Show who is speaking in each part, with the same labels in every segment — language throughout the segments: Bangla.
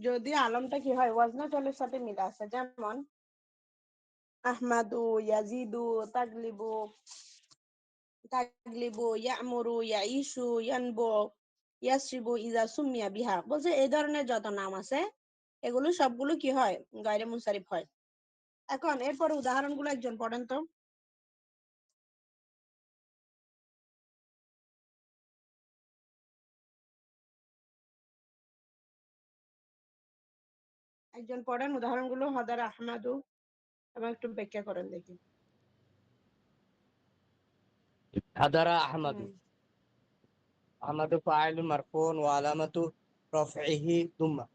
Speaker 1: যদি আলমটা কি হয় ওয়াজনা ফেলের সাথে মিলে আছে, যেমন আহমাদু, ইয়াজিদু, তাগলিবু, তাগলিবু, ইয়ামুরু, ইয়াইশু, ইয়ানবু, ইয়াসরিবু, ইজা সুমিয়া বিহা, বলছে এই ধরনের যত নাম আছে এগুলো সবগুলো কি হয়, গায়রে মুনসারিফ হয়। এখন এরপর উদাহরণগুলো একজন পড়েন তো। একজন পড়েন উদাহরণগুলো, হাদার আহমাদু, এবং একটু ব্যাখ্যা করেন দেখি।
Speaker 2: حضر أحمد.
Speaker 1: হুম।
Speaker 2: أحمد فاعل مرفوع وعلامة رفعه ضمة.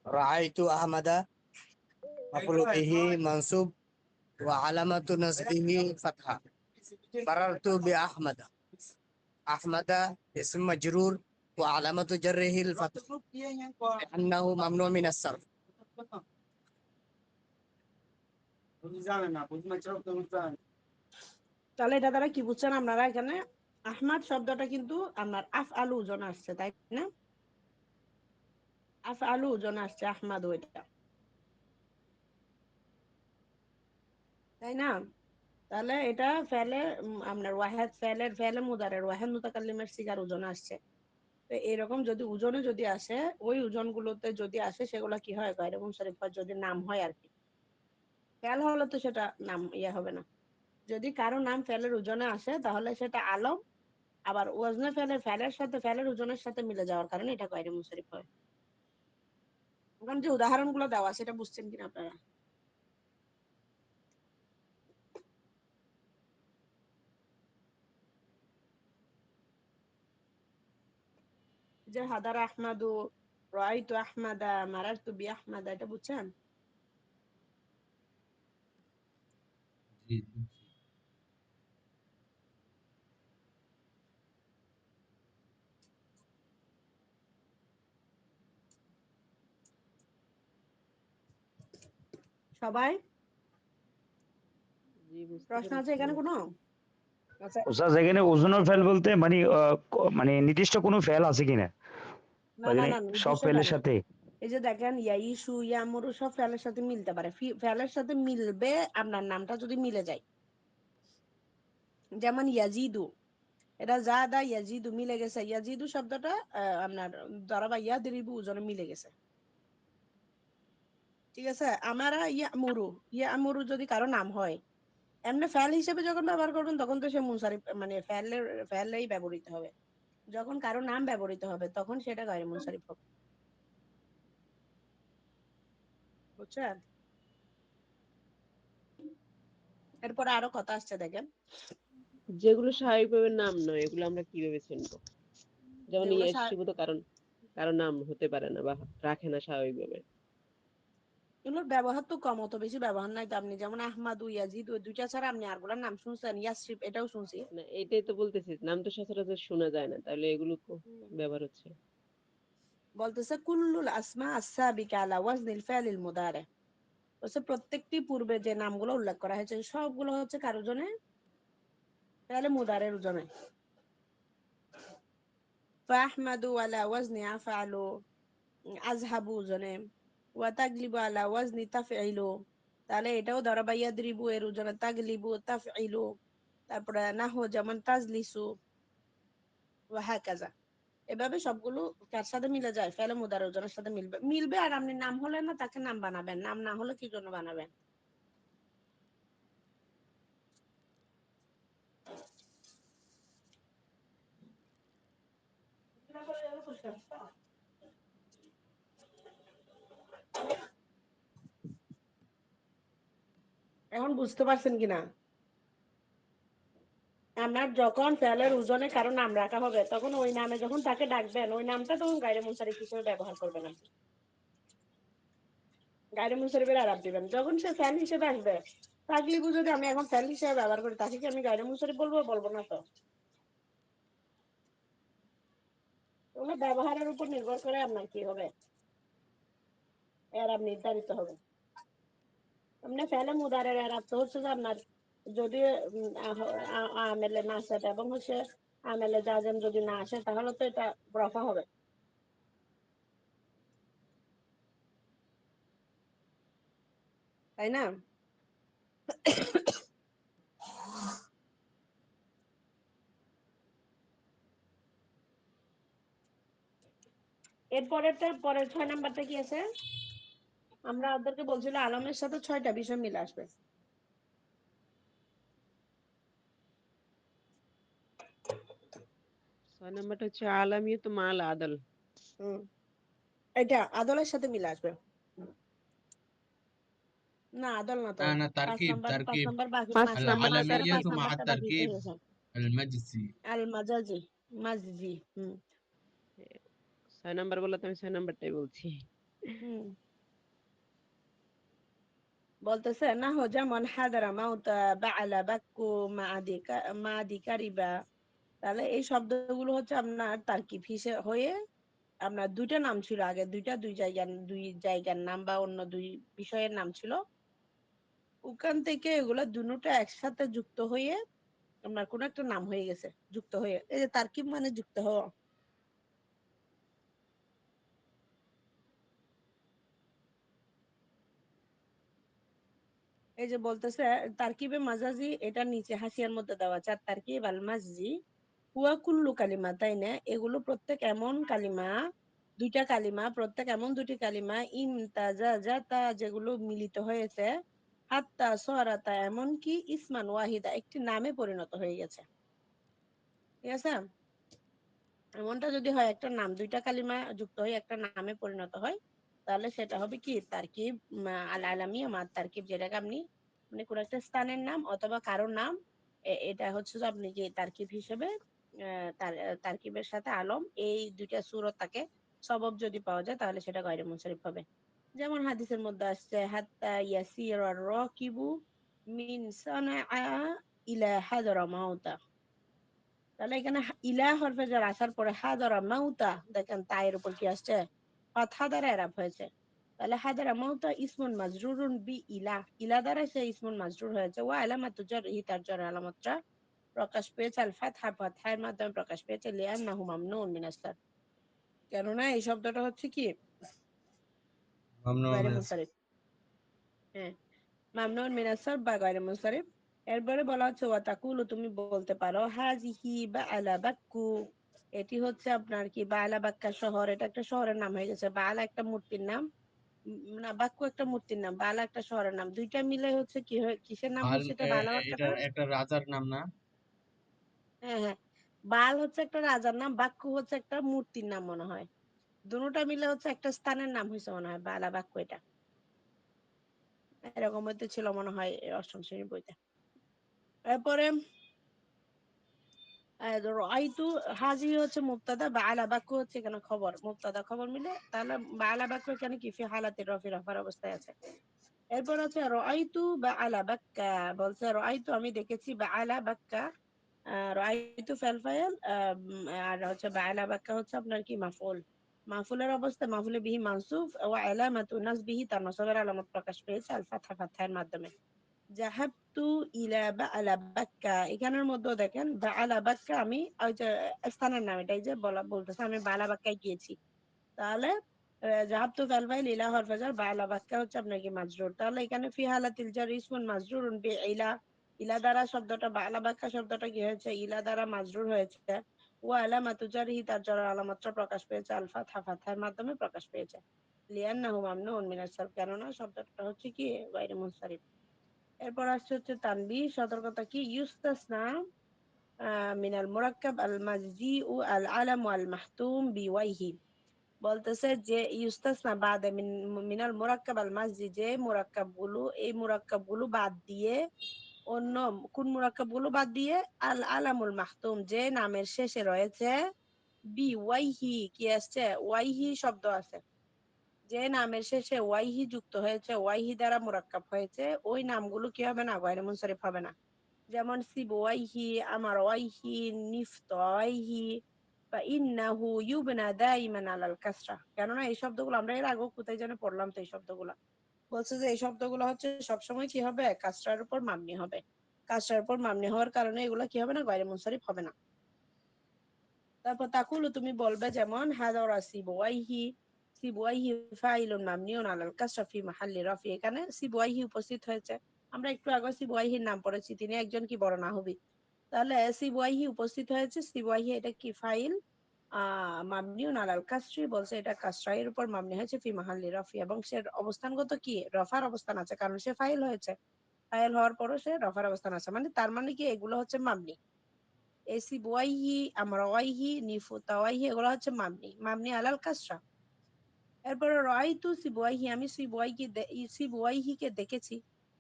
Speaker 2: رأيت أحمد مفعول به منصوب وعلامة نصبه فتحة. مررت بأحمد. أحمد اسم مجرور وعلامة جره الفتح لأنه ممنوع من الصرف.
Speaker 1: তাহলে এটা দ্বারা কি বুঝছেন আপনারা, এখানে আহমাদ শব্দটা কিন্তু আপনার আফ আলু ওজন আসছে, তাই না? আফ আলু ওজন আসছে আহমাদ, ওইটা তাই না? তাহলে এটা ফেলে আপনার ওয়াহেদ ফেলের ফেলে মুদারের ওয়াহেদ মুতাকাল্লিমের সিগার ওজন আসছে। তো এরকম যদি ওজনে যদি আসে, ওই ওজন গুলোতে যদি আসে সেগুলো কি হয়, গায়রে মুনসারিফ হয়, যদি নাম হয় আর কি। ফেল হলে তো সেটা নাম ইয়ে হবে না। যদি কারো নাম ফেলের ওজনে আসে তাহলে সেটা আলম, আবার ওয়াজনে ফেলের ফেলের সাথে ফেলের ওজনের সাথে মিলে যাওয়ার কারণে এটা গায়রে মুনসারিফ হয়। এখন যে উদাহরণগুলো দেওয়া সেটা বুঝছেন কিনা আপনারা? যে হাদার আহমাদু, রাআইতু আহমাদা, মারারতু বি আহমাদা, এটা বুঝছেন?
Speaker 3: জি জি।
Speaker 1: সবাই
Speaker 4: জি, বুঝতে
Speaker 1: প্রশ্ন আছে
Speaker 4: পেরেছি।
Speaker 1: এখানে কোনো? আচ্ছা,
Speaker 5: ওস্তাদ এখানে ওজনের ফেল বলতে মানে মানে নির্দিষ্ট কোনো ফেল আছে কিনা,
Speaker 1: না না
Speaker 5: ওইখানে
Speaker 1: না,
Speaker 5: সব
Speaker 1: নির্দিষ্ট
Speaker 5: ফেলের
Speaker 1: ফেল না।
Speaker 5: সাথে?
Speaker 1: এই যে দেখেন ইয়াইশু, ইয়ামুরু সব ফেলের সাথে মিলতে পারে, ফেলের সাথে মিলবে আপনার নামটা যদি মিলে যায়। যেমন ইয়াজিদু, এটা জাদা ইয়াজিদু মিলে গেছে, ইয়াজিদু শব্দটা আপনার দরাবা ইয়াদরিবু ওজনে মিলে গেছে, ঠিক আছে? আমারা ইয়ামুরু, ইয়ামুরু যদি কারো নাম হয়, এমনি ফেল হিসেবে যখন ব্যবহার করবেন তখন তো সে মুনসারিফ মানে ফেলেই ব্যবহৃত হবে। যখন কারো নাম ব্যবহৃত হবে তখন সেটা গায়রে মুনসারিফ হবে, বুঝছেন? এরপরে আরো কথা আসছে দেখেন,
Speaker 4: যেগুলো স্বাভাবিকভাবে নাম নয় এগুলো আমরা কিভাবে চিনবো? যেমন
Speaker 1: যেগুলো
Speaker 4: ইয়াসিবু তো কারণ নাম হতে পারে না বা রাখে না স্বাভাবিকভাবে।
Speaker 1: এগুলোর ব্যবহার তো কম, অত বেশি ব্যবহার নাই তো। আপনি যেমন আহমাদ, ইয়াজিদ, ওই দুইটা ছাড়া আপনি আরগুলার নাম শুনছেন? ইয়াসরিফ এটাও শুনছি।
Speaker 4: না, এটাই তো বলতেছি, নাম তো সচরাচর শোনা যায় না, তাহলে এগুলো ব্যবহার হচ্ছে।
Speaker 1: বলতেছে কুল্লুল আসমা আসসাবিকা আলা ওয়াজনিল ফাইলিল মুদারে, বলছে প্রত্যেকটি পূর্বে যে নামগুলো উল্লেখ করা হয়েছে সবগুলো হচ্ছে কার ওজনে? ফাইলে মুদারের ওজনে। ফাহমাদু আলা ওয়াজনি আফআলু, আযহাবু ওজনে, ওয়া তাগলিবু আলা ওয়াজনি তাফঈলু, তাহলে এটাও দারাবা ইয়াদরিবু এর ওজনে তাগলিবু তাফঈলু। তারপরে নাহু যেমন তাজলিসু, ওয়া হাকাযা। এভাবে সবগুলো কার সাথে মিলে যায়? ফেলে মুদারের ওজনের সাথে মিলবে মিলবে। আর আপনি নাম হলে না তাকে নাম বানাবেন, নাম না হলে কি জন্য বানাবেন? এখন বুঝতে পারছেন কিনা? আপনার যখন ফেলের ওজনে কারো নাম রাখা হবে তখন ওই নামে যখন তাকে ডাকবেন ওই নামটা তখন গায়রে মুনসারিফ হিসেবে ব্যবহার করবেন আপনি। গায়রে মুনসারিফের আরাব দিবেন যখন সে ফেল হিসেবে আসবে। তাগলিবু যদি আমি এখন ফেল হিসেবে ব্যবহার করি তাকে কি আমি গায়রে মুনসারিফ বলবো? বলবো না তো। ওগুলো ব্যবহারের উপর নির্ভর করে আপনার কি হবে, এরাব নির্ধারিত হবে। এমনি ফেলে মুদারের এরাব তো হচ্ছে যে আপনার যদি আমেলে না আসে এবং হচ্ছে আমেলে জাজেম যদি না আসে তাহলে তো এটা রফা হবে। তাই না? পরের 6 নাম্বারটা কি আছে? আমরা ওদেরকে বলছিল আলমের সাথে 6টা বিষয় মিলে আসবে।
Speaker 4: 6 নাম্বারটা হচ্ছে আলামিয়ত মাল আদল।
Speaker 1: হুম, এটা আদলের সাথে মিলে আসবে। না আদল না তো।
Speaker 3: না না
Speaker 1: 5
Speaker 3: তারকিব
Speaker 1: নাম্বার 5
Speaker 3: তারকিব
Speaker 1: নাম্বার বাকি
Speaker 4: 5
Speaker 1: 5 নাম্বারটা
Speaker 4: নাম্বারটা
Speaker 1: তার 5
Speaker 3: আল-আলামিয়াতু মা
Speaker 1: নাম্বারটা বাকি
Speaker 3: তারকিব
Speaker 1: হয়ে গেছে।
Speaker 3: আল-মাজজি।
Speaker 1: আল মাজাজি মাজজি। হুম
Speaker 4: 6 নাম্বার বললে তো আমি 6 নাম্বারটাই বলছি।
Speaker 1: হুম বলতেছে না হো যেমন হাদারা মাউতা বাআলা বাক্কু মাদি কারিবা। তাহলে এই শব্দগুলো হচ্ছে আপনার তারকিব হিসেবে হয়ে আপনার দুইটা নাম ছিল আগে, দুই জায়গার নাম বা অন্য দুই বিষয়ের নাম ছিল। ওখান থেকে এগুলো দুটোটা একসাথে যুক্ত হয়ে আপনার কোন একটা নাম হয়ে গেছে, যুক্ত হয়ে। এই যে তারকিব মানে যুক্ত হওয়া। এই যে বলতেছে তারকিবে মাজাজি, এটা নিচে হাসিয়ার মধ্যে দেওয়া আছে। আর তারকিব আল মাজজি হুয়া কুল্লু কালিমা, তাই না? এগুলো প্রত্যেক এমন কালিমা, দুইটা কালিমা, প্রত্যেক এমন দুটি কালিমা ইমতাজাজাতা, যেগুলো মিলিত হয়েছে, হাত্তা সরাতা, এমন কি ইসমান ওয়াহিদা, একটি নামে পরিণত হয়ে গেছে। ঠিক আছে? এমনটা যদি হয়, একটা নাম, দুইটা কালিমা যুক্ত হয়ে একটা নামে পরিণত হয়, তাহলে সেটা হবে কি তারকিব আল আলামি মা তারকিব, যেটাকে আপনি মানে কোন একটা স্থানের নাম অথবা কারোর নাম, এটা হচ্ছে যে আপনি যে তারকিব হিসেবে তারকিবের সাথে আলম এই দুইটা সূরত থাকে, সবব যদি পাওয়া যায় তাহলে সেটা গয়রে মুনসারিফ হবে। যেমন হাদিসের মধ্যে আসছে হাত্তা ইয়াসির আর রাকিবু মিন সানাআ ইলা হাদরা মাউতা। তাহলে এখানে ইলা হরফে যার আসার পরে হাদারা মাউতা, দেখেন তায়ের উপর কি আসছে, ফাতহা দ্বারা এরাব হয়েছে। তাহলে হাদারা মাউতা ইসমুন মাজরুরুন বি ইলা, ইলা দ্বারা সে ইসমুন মাজরুর হয়েছে। ওয়া আলামাতু জারহি, তার জার আলামাতটা প্রকাশ পেয়েছে আল ফাতহা, ফাতহার মাধ্যমে প্রকাশ পেয়েছে, লিআন্নাহু মামনুউন মিনাস সারফ, কেননা এই শব্দটা হচ্ছে কি
Speaker 3: মামনু
Speaker 1: গায়রে
Speaker 3: মিনাস।
Speaker 1: মুনসারিফ। হ্যাঁ, মামনুন মিনাস সারফ বা গায়রে মুনসারিফ। এরপরে বলা হচ্ছে ওয়া তাকুলু, তুমি বলতে পারো হাজিহি বা আলা বাক্কু, এটি হচ্ছে আপনার কি বালা বাক্কা শহর, এটা একটা শহরের নাম হয়ে গেছে। বালা একটা মূর্তির নাম, না বাক্কু একটা মূর্তির নাম, বালা একটা শহরের নাম, দুইটা মিলে হচ্ছে কি কিসের নাম
Speaker 3: বাল
Speaker 1: হচ্ছে এটা বালা
Speaker 3: এটা
Speaker 1: বাক্কাটা?
Speaker 3: একটা রাজার নাম না?
Speaker 1: হ্যাঁ হ্যাঁ, বাল হচ্ছে একটা রাজার নাম, বাক্কু হচ্ছে একটা মূর্তির নাম মনে হয়। দুটোটা মিলে হচ্ছে একটা স্থানের নাম হয়েছে মনে হয় বালা বাক্কু, এটা এরকম হইতে ছিল মনে হয় অষ্টম শ্রেণীর বইতে। এরপরে রাআইতু, হাজি হচ্ছে মুবতাদা, বাআলা বাক্য হচ্ছে এখানে খবর, মুবতাদা খবর মিলে, তাহলে বাআলা বাক্য এখানে কি ফি হালাতে রফি, রফার অবস্থায় আছে। এরপর হচ্ছে রাআইতু বাআলা বাক্কা, বলছে রাআইতু আমি দেখেছি, বাআলা বাক্কা রাআইতু ফাইল ফাইল, আর হচ্ছে বাআলা বাক্কা হচ্ছে আপনার কি মাফউল, মাফউলের অবস্থা, মাফউলে বিহি মানসুব, ওয়া আলামাতু নাসবিহি, তার নসবের আলামত প্রকাশ পেয়েছে আল ফাতহা, ফাতহার মাধ্যমে। জাহাবতু ইলা বাআলা বাক্কা, এখানের মধ্যে দেখেন বাআলা বাক্কা, আমি ওই যে স্থানের নাম, এটাই যে বলতেছে আমি বালা বাক্কায় গিয়েছি। তাহলে জাহাবতু ফাল ফাইল, ইলা হরফ জার, বাআলা বাক্কা হচ্ছে আপনার কি মাজরুর। তাহলে এখানে ফি হালাতিল জার ইসমুন মাজরুরুন বি ইলা, ইলা দ্বারা শব্দটা বাআলা বাক্কা শব্দটা কি হয়েছে, ইলা দ্বারা মাজরুর হয়েছে। ওয়া আলামাতু জারহি, তার জার আলামাতটা প্রকাশ পেয়েছে আল ফাতহা, ফাতহার মাধ্যমে প্রকাশ পেয়েছে। লিআন্নাহু মামনুউন মিনাস সারফ, কেননা শব্দটা হচ্ছে কি গায়রে মুনসারিফ। এরপর আসছে হচ্ছে তানবীহ, সতর্কতা কি, ইউস্তাসনা মিনাল মুরাক্কাব আল মাজজি ও আল আলাম ওয়াল মাহতুম বিওয়াইহি, বলতেছে যে ইউস্তাসনা বাদে মিনাল মুরাক্কাব আল মাজজি, যে মুরাক্কাব গুলো, এই মুরাক্কাব গুলো বাদ দিয়ে, অন্য কোন মুরাক্কাব গুলো বাদ দিয়ে, আল আলামুল মাহতুম, যে নামের শেষে রয়েছে, বিওয়াইহি, কি আসছে, ওয়াইহি শব্দ আছে, যে নামের শেষে ওয়াইহি যুক্ত হয়েছে, ওয়াইহি দ্বারা মুরাক্কাব হয়েছে, ওই নামগুলো কি হবে না, গয়রে মুনসারিফ হবে না। যেমন সিবওয়াইহি, আমারওয়াইহি, নিফতওয়াইহি, বা ইন্নাহু ইউবনা দাইমান আলাল কাসরা, কেননা এই শব্দগুলো আমরা এর আগে কোথায় যেন পড়লাম, তো এই শব্দগুলো বলছে যে এই শব্দগুলো হচ্ছে সবসময় কি হবে, কাসরার উপর মাবনি হবে। কাসরার উপর মাবনি হওয়ার কারণে এগুলো কি হবে না, গয়রে মুনসারিফ হবে না। তারপর তাকুলু, তুমি বলবে যেমন হাদারা সিবওয়াইহি, সিবওয়াইহি ফাইলুন মাবনিউন আলাল কাসরা ফি মাহাল্লি রাফি, এখানে সিবওয়াইহি উপস্থিত হয়েছে। আমরা একটু আগে সিবওয়াইহির নাম পড়েছি, তিনি একজন কি বড় নাহবী। তাহলে সিবওয়াইহি উপস্থিত হয়েছে, সিবওয়াইহি এটা কি ফাইল, মাবনিউন আলাল কাসরি বলছে এটা কাসরা এর উপর মাবনি হয়েছে ফি মাহাল্লি রাফি, এবং সে অবস্থানগত কি রফার অবস্থান আছে, কারণ সে ফাইল হয়েছে। ফাইল হওয়ার পরও সে রফার অবস্থান আছে, মানে তার মানে কি এগুলো হচ্ছে মাবনি। এই সিবওয়াইহি, আমরাওয়াইহি, নিফুতাওয়াইহি এগুলো হচ্ছে মাবনি, মাবনি আলাল কাসরা। এরপরে রাইতু সিবওয়াইহি, আমি সিবওয়াইহিকে দেখেছি।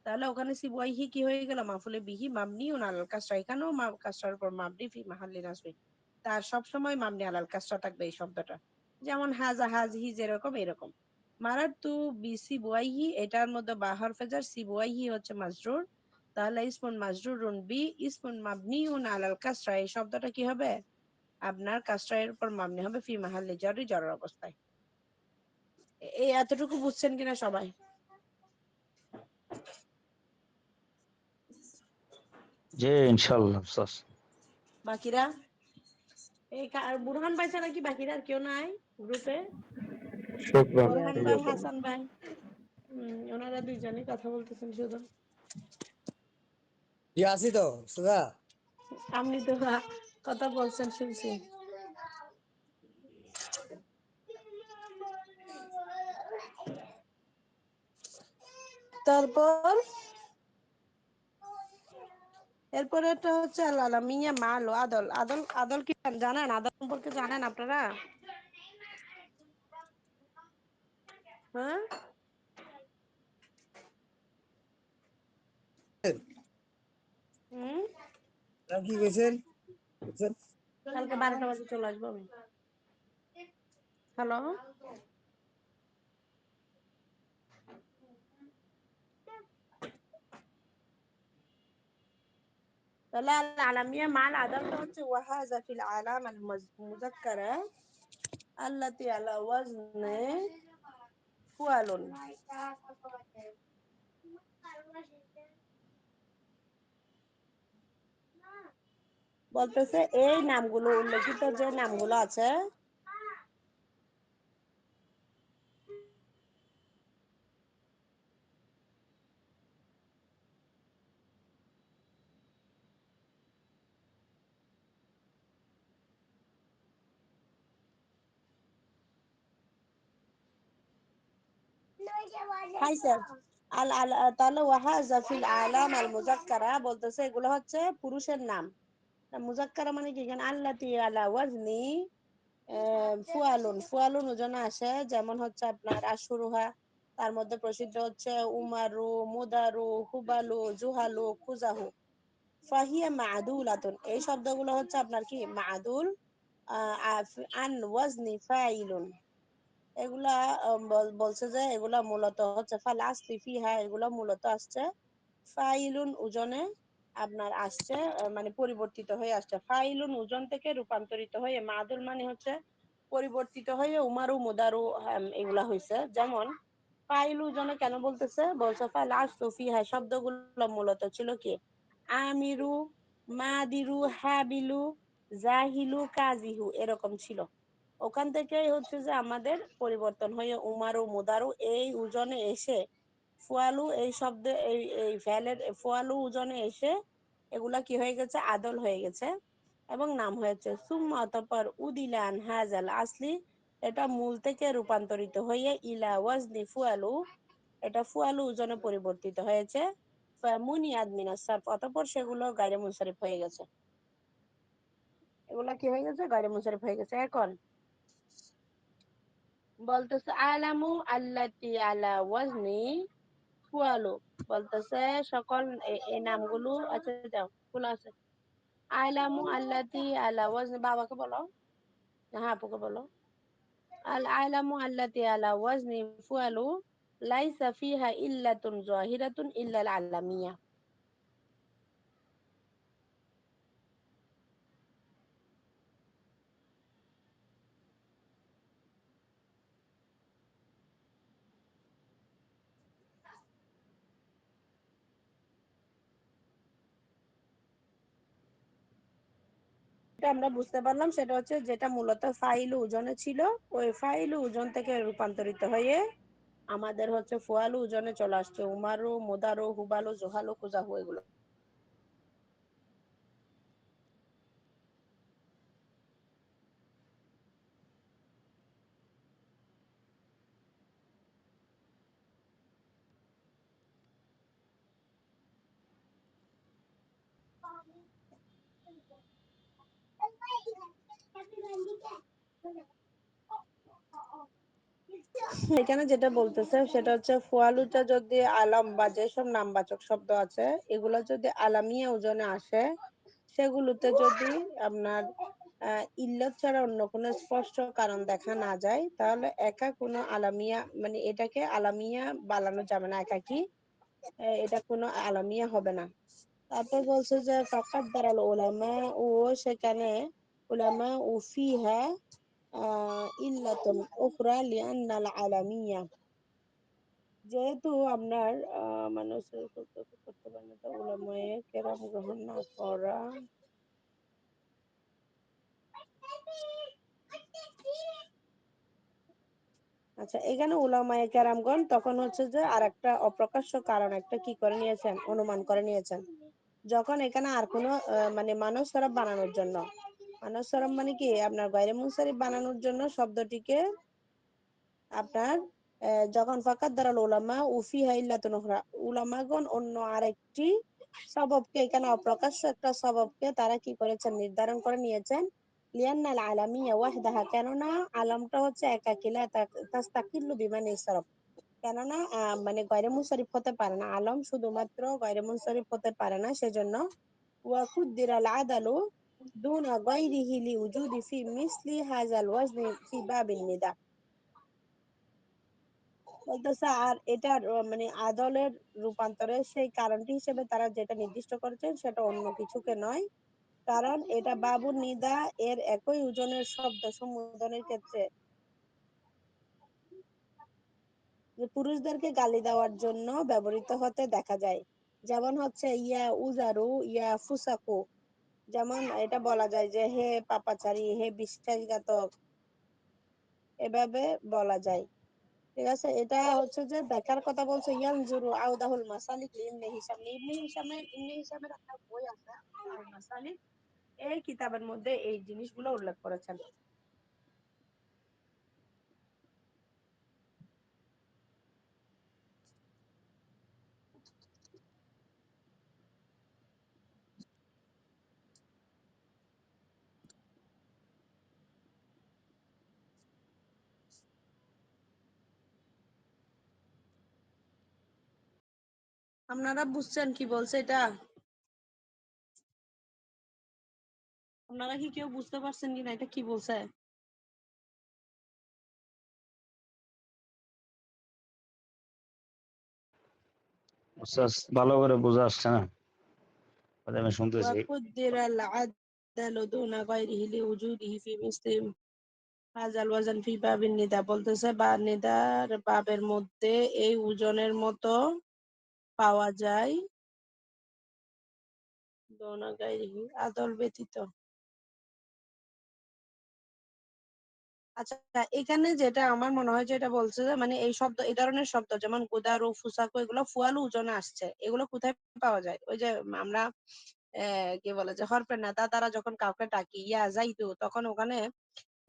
Speaker 1: তাহলে ওখানে সিবওয়াইহি কি হয়ে গেল, মাফুলে বিহি মাবনিউন আলাল কাসরা, এখানেও কাসরার উপর মাবনি ফি মাহাল্লি নাসবি। তার সব সময় মাবনি আলাল কাসরা থাকবে এই শব্দটা, যেমন হাজা হাজহি যেরকম এরকম। মারাতু বি সিবওয়াইহি, এটার মধ্যে বা হরফে জার, সিবওয়াইহি হচ্ছে মাজরুর। তাহলে ইসমুন মাজরুরুন বি ইসমুন মাবনিউন আলাল কাসরা, এই শব্দটা কি হবে, আপনার কাসরা এর উপর মাবনি হবে ফি মাহাল্লি জারি, জরর অবস্থায়। এই এতটুকু বুঝছেন কিনা সবাই?
Speaker 5: জি ইনশাল্লাহ উস্তাদ।
Speaker 1: বাকিরা এই বুরহান ভাই ছাড়া কি বাকিরা আর কেউ নাই গ্রুপে?
Speaker 2: শুকরান।
Speaker 1: বুরহান ভাই, হাসান ভাই, ওনারা দুইজনই কথা বলতেছেন শুধু।
Speaker 2: আছি তো সুধা।
Speaker 1: আপনি তো কথা বলছেন শুনছি। তারপর এরপরে একটা হচ্ছে আল্লাহ মিয়া মালো আদল, আদল আদল কি জানেন? আদল সম্পর্কে জানেন আপনারা? হ্যাঁ, হুম,
Speaker 2: কি কইছেন?
Speaker 1: কালকে 12টা বাজে চলে আসবো আমি। হ্যালো, তাহলে আলামিয়া মাল আদলটা হচ্ছে ওয়াহাজা ফিল আলাম আল মুযাক্কারা আল্লাতী আলা ওয়াজনে ফুয়ালুন। বলতেছে এই নামগুলো, উল্লেখিত যে নামগুলো আছে, হাই স্যার, আল আল তাহলে ওয়াহাজা ফিল আলাম আল মুযাক্কারা বলতেছে এগুলো হচ্ছে পুরুষের নাম। মুযাক্কারা মানে কি, এখানে আল্লাতী আলা ওয়াজনি ফুয়ালুন, ফুয়ালুন ওজনে আসে, যেমন হচ্ছে আপনার আশুরুহা, তার মধ্যে প্রসিদ্ধ হচ্ছে উমারু, মুদারু, হুবালু, জুহালু, খুজাহু। ফাহিয়া মাদুলাতুন, এই শব্দগুলো হচ্ছে আপনার কি মাদুল, আন ওয়াজনি ফাইলুন। এগুলা বলছে যে এগুলা মূলত হচ্ছে ফাল আসলি ফিহা, এগুলা মূলত আসছে ফাইলুন ওজনে আপনার আসছে, মানে পরিবর্তিত হয়ে আসছে। ফাইলুন ওজন থেকে রূপান্তরিত হয়ে মাদুল মানে হচ্ছে পরিবর্তিত হয়ে উমারু মুদারু এগুলা হয়েছে। যেমন ফাইল ওজনে কেন বলতেছে, বলছে ফাল আসলি ফিহা শব্দগুলো মূলত ছিল কি আমিরু, মাদিরু, হাবিলু, জাহিলু, কাজিহু এরকম ছিল। ওখান থেকেই হচ্ছে যে আমাদের পরিবর্তন হয়ে উমারু মুদারু এই ওজনে এসে ফুয়ালু এই শব্দে এই ভ্যালের ফুয়ালু ওজনে এসে এগুলা কি হয়ে গেছে, আদল হয়ে গেছে এবং নাম হয়েছে। সুম্মা অতঃপর উদিলান হাজাল আসলি, এটা মূল থেকে রূপান্তরিত হয়ে ইলা ওয়াজনি ফুয়ালু, এটা ফুয়ালু ওজনে পরিবর্তিত হয়েছে। মুনিয়াদ মিনাস সারফ, অতঃপর সেগুলো গায়রে মুনসারিফ হয়ে গেছে। এগুলা কি হয়ে গেছে, গায়রে মুনসারিফ হয়ে গেছে। এখন বলতেছে আলামু আল্লাতি আলা ওয়াজনি ফুয়ালু, বলতেছে সকল এই নামগুলো, আচ্ছা যাও খোলা আছে। আলামু আল্লাতি আলা ওয়াজনি, বাবাকে বলো, হ্যাঁ আপুকে বলো। আল আলামু আল্লাতি আলা ওয়াজনি ফুয়ালু লাইসা ফিহা ইল্লাতুন যাহিরাতুন ইল্লাল আলামিয়া। যেটা আমরা বুঝতে পারলাম সেটা হচ্ছে যেটা মূলত ফাইল ওজনে ছিল ওই ফাইল ওজন থেকে রূপান্তরিত হয়ে আমাদের হচ্ছে ফুয়ালু ওজনে চলে আসছে উমারু মুদারু হুবালু জোহালু কুজাহু এগুলো। এখানে যেটা বলতেছে সেটা হচ্ছে ফুয়ালুটা যদি আলাম বা যেসব নামবাচক শব্দ আছে এগুলো যদি আলামিয়া ওজনে আসে সেগুলোতে যদি আপনার ইল্লত ছাড়া অন্য কোনো স্পষ্ট কারণ দেখা না যায় তাহলে একা কোনো আলামিয়া মানে এটাকে আলামিয়া বানানো যাবে না একাকি এটা কোনো আলামিয়া হবে না। তারপর বলছে যে ফাকাদ দারাল উলামা ও সেখানে উলামা ও ফিহা ইল্লাতুন উখরা লিআন্নাল আলামিয়া যেহেতু আপনার মানুষের করতে পারে না তা উলামায়ে কেরাম গ্রহণ না করা। আচ্ছা এখানে উলামায়ে কেরামগণ তখন হচ্ছে যে আরেকটা অপ্রকাশ্য কারণ একটা কি করে নিয়েছেন অনুমান করে নিয়েছেন যখন এখানে আর কোনো মানে মানব সরব বানানোর জন্য মানব সরব মানে কি আপনার গায়রে মুনসারিফ বানানোর জন্য শব্দটিকে আপনার যখন ফাকাদ দারাল উলামা উফিহা ইল্লাতুন উখরা উলামাগণ অন্য আরেকটি সববকে এখানে অপ্রকাশ্য একটা সববকে তারা কি করেছেন নির্ধারণ করে নিয়েছেন লিয়ান্নাল আলামিয়া ওয়াহদাহা কেননা আলামটা হচ্ছে একাকিলা তাস্তাকিল্লু বিমানি সরফ কেননা মানে গায়রে মুনসারিফ হতে পারে না আলম শুধুমাত্র গায়রে মুনসারিফ হতে পারে না সেজন্য ওয়াকুদ্দিরাল আদালু দুনা গায়রিহি লিউজুদি ফি মিসলি হাযাল ওয়াজনি ফি বাবিন নিদা বলতেছে আর এটার মানে আদলের রূপান্তরের সেই কারণটি হিসেবে তারা যেটা নির্দিষ্ট করেছেন সেটা অন্য কিছুকে নয় কারণ এটা বাবুর নিদা এর একই ওজনের শব্দ সম্বোধনের ক্ষেত্রে যে পুরুষদেরকে গালি দেওয়ার জন্য ব্যবহৃত হতে দেখা যায় যেমন হচ্ছে ইয়া উজারু ইয়া ফুসাকু যেমন এটা বলা যায় যে হে পাপাচারী হে বিশ্বাসঘাতক এভাবে বলা যায়। ঠিক আছে এটা হচ্ছে যে দেখার কথা বলছে ইয়ানজুরু আউদাহুল মাসালিক ইবনে হিশাম ইবনে হিশামের একটা বই আছে আল মাসালিক এই কিতাবের মধ্যে এই জিনিসগুলো উল্লেখ করেছেন। আপনারা বুঝছেন কি বলছে এটা আপনারা কি কেউ বুঝতে পারছেন কিনা এটা কি বলছে?
Speaker 5: উস্তাদ ভালো করে বোঝা আসছে না, তাহলে আমি শুনতেছি।
Speaker 1: ওয়াকুদ্দিরাল আদালু দুনা গায়রিহি লিউজুদিহি ফি মুসলিম হাজাল ওয়াজান ফি বাবিন নিদা বলতেছে বা নিদার বাবের মধ্যে এই ওজনের মতো পাওয়া যায় দুনা গায়রিহি আদল ব্যতীত। আচ্ছা এখানে যেটা আমার মনে হয় যেটা বলছে যে মানে এই শব্দ এই ধরনের শব্দ যেমন গুদারু ফুসাকু এগুলো ফুয়ালু ওজনে আসছে এগুলো কোথায় পাওয়া যায় ওই যে আমরা কি বলে যে হরফের নেতা দ্বারা যখন কাউকে ডাকি ইয়া যাইতু তখন ওখানে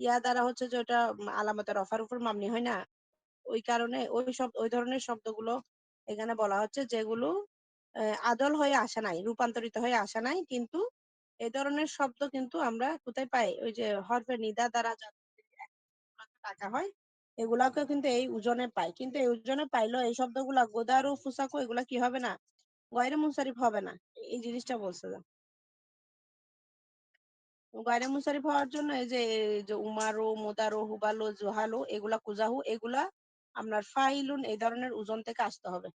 Speaker 1: ইয়া দ্বারা হচ্ছে যে ওটা আলামতের রফার উপর মামনি হয় না ওই কারণে ওই ধরনের শব্দগুলো এখানে বলা হচ্ছে যেগুলো আদল হয়ে আসে নাই রূপান্তরিত হয়ে আসে নাই কিন্তু এই ধরনের শব্দ কিন্তু আমরা কোথায় পাই ওই যে হরফের নিদা দ্বারা টাকা হয় এগুলাকে কিন্তু এই ওজনে পাই কিন্তু এই ওজনে পাইলেও এই শব্দগুলা গোদারু ফুসাকু এগুলা কি হবে না গয়রে মুনসারিফ হবে না এই জিনিসটা বলছে গয়রে মুনসারিফ হওয়ার জন্য এই যে উমারু মুদারু হুবালু জুহালু এগুলা কুজাহু এগুলা আপনার ফাইলুন এই ধরনের ওজন থেকে আসতে হবে।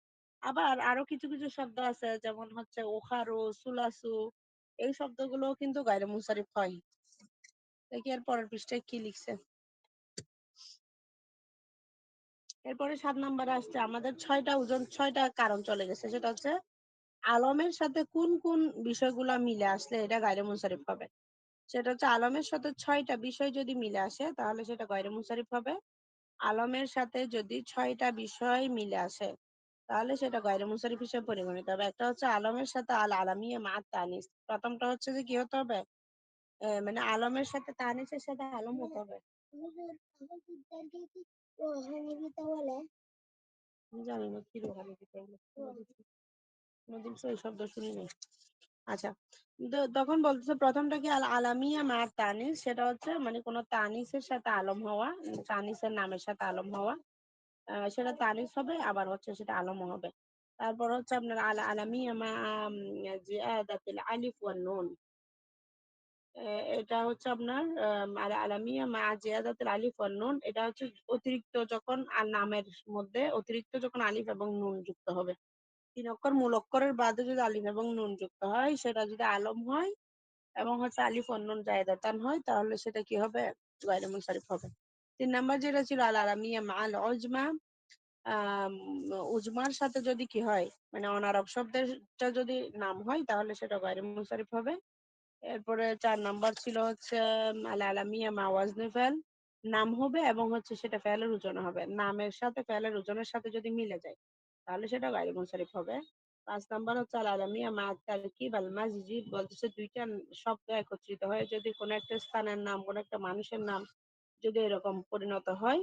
Speaker 1: আবার আরো কিছু কিছু শব্দ আছে যেমন হচ্ছে ওখারু সুলাসু এই শব্দগুলো কিন্তু গয়রে মুনসারিফ হয়। দেখি এর পরের পৃষ্ঠায় কি লিখছে। এরপরে 7 নম্বরে আসছে আমাদের 6টা ওজন 6টা কারণ চলে গেছে সেটা হচ্ছে আলমের সাথে কোন কোন বিষয়গুলা মিলে আসলে এটা গায়রে মুনসারিফ হবে। সেটা হচ্ছে আলমের সাথে 6টা বিষয় যদি মিলে আসে তাহলে সেটা গয়রে মুনসারিফ হবে। আলমের সাথে যদি 6টা বিষয় মিলে আসে তাহলে সেটা গয়রে মুনসারিফ হিসেবে পরিগণিত হবে। একটা হচ্ছে আলমের সাথে আল আলামিয়া মা তানিস। প্রথমটা হচ্ছে যে কি হতে হবে, মানে আলমের সাথে তানিসের সাথে আলম হতে হবে। আমি জানি না কি রোহানি দিতে হবে, কোনোদিন তো এই শব্দ শুনি নাই। আচ্ছা, তখন বলতেছে প্রথমটা কি আল আলামিয়া মা তানিস, সেটা হচ্ছে মানে কোনো তানিসের সাথে আলম হওয়া, তানিসের নামের সাথে আলম হওয়া, সেটা তানিস হবে, আবার হচ্ছে সেটা আলম হবে। তারপর হচ্ছে আপনার আল আলামিয়া মা জিয়াদাতিল আলিফ ওয়ান নুন। এটা হচ্ছে আপনার আল আলামিয়া মা জিয়াদাতিল আলিফ ওয়ান নুন। এটা হচ্ছে অতিরিক্ত যখন নামের মধ্যে অতিরিক্ত যখন আলিফ এবং নুন যুক্ত হবে। 3 অক্ষর মূল অক্ষরের বাদে যদি আলিফ এবং নুন যুক্ত হয়, সেটা যদি আলম হয় এবং হচ্ছে আলিফ ওয়ান নুন জায়দাতান হয়, তাহলে সেটা কি হবে, গায়রে মুনসারিফ হবে। 3 নাম্বার যেটা ছিল আল আলামিয়া মা আল উজমা। আম, উজমার সাথে যদি কি হয়, মানে অনারব শব্দটা যদি নাম হয় তাহলে সেটা গায়রে মুনসারিফ হবে। এরপরে 4 নাম্বার ছিল হচ্ছে আল আলামিয়া মা ওয়াজনে ফেল। নাম হবে এবং হচ্ছে সেটা ফেলের ওজন হবে, নামের সাথে ফেলের ওজনের সাথে যদি মিলে যায় তাহলে সেটা গায়রে মুনসারিফ হবে। 5 নাম্বার হচ্ছে আল আলামিয়া মা তারকিব আল মাজিজি, বলতেছে দুইটা শব্দ একত্রিত হয়ে যদি কোনো একটা স্থানের নাম, কোনো একটা মানুষের নাম যদি এরকম পরিণত হয়,